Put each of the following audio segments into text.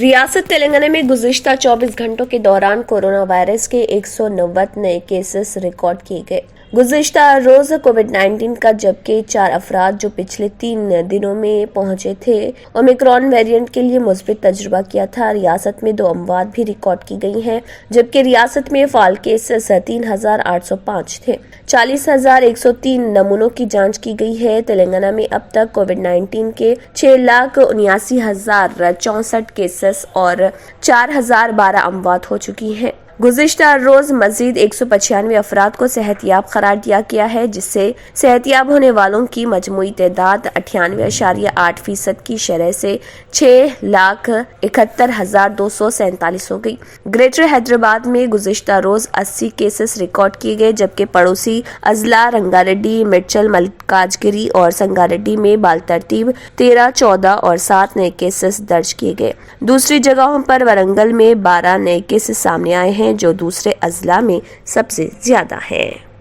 रियासत तेलंगाना में गुज़िश्ता 24 घंटों के दौरान कोरोना वायरस के 190 नए केसेस रिकॉर्ड किए गए। गुज़िश्ता रोज कोविड-19 का जबकि 4 अफराद जो पिछले 3 दिनों में पहुंचे थे ओमिक्रॉन वेरिएंट के लिए मुस्बित तजुर्बा किया था। रियासत में 2 अमवात भी रिकॉर्ड की गई हैं, जबकि रियासत में फाल केसेस 3805 थे। 40,103 नमूनों की जांच की गई है। तेलंगाना में अब तक कोविड-19 के 6,79,064 केसेस और 4,012 अमवात हो चुकी हैं। गुज़िश्ता रोज मजीद 195 अफराद को सेहतयाब करार दिया गया है, जिससे सेहतयाब होने वालों की मजमूई तादाद 98.8% की शरह से 6,71,247 हो गई। ग्रेटर हैदराबाद में गुज़िश्ता रोज 80 केसेस रिकॉर्ड किए गए, जबकि पड़ोसी अजला रंगारेड्डी, मिर्चल, मल्काजगिरी और संगारेड्डी में बालतरतीब 13, 14 और 7 नए केसेस दर्ज किए गए। दूसरी जगहों पर वरंगल में 12 नए केसेस सामने आए हैं, जो दूसरे अजला में सबसे ज्यादा है।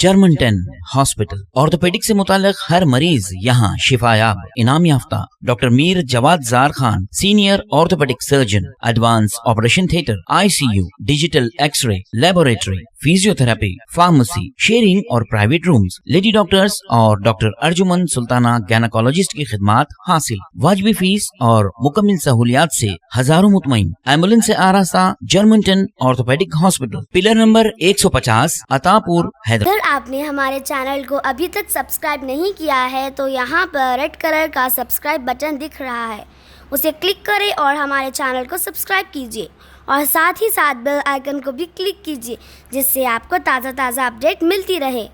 जर्मन 10 हॉस्पिटल ऑर्थोपेडिक से मुताल्लिक हर मरीज यहाँ शिफायाब। इनाम याफ्ता doctor Mir Jawad Zar Khan, senior orthopaedic surgeon, advance operation theatre, ICU, digital X-ray, laboratory, physiotherapy, pharmacy, sharing और प्राइवेट रूम्स, लेडी डॉक्टर्स और डॉक्टर अर्जुमन सुल्ताना गैनाकोलॉजिस्ट की खिदमात हासिल। वाजिबी फीस और मुकम्मल सहूलियात से हजारों मुतमईन। एम्बुलेंस से आरास्ता German 10 orthopaedic hospital, pillar number 150, Attapur, Hyderabad. अगर आपने हमारे चैनल को अभी तक सब्सक्राइब नहीं किया है तो यहाँ पर रेड कलर का सब्सक्राइब बटन दिख रहा है, उसे क्लिक करें और हमारे चैनल को सब्सक्राइब कीजिए और साथ ही साथ बेल आइकन को भी क्लिक कीजिए, जिससे आपको ताज़ा अपडेट मिलती रहे।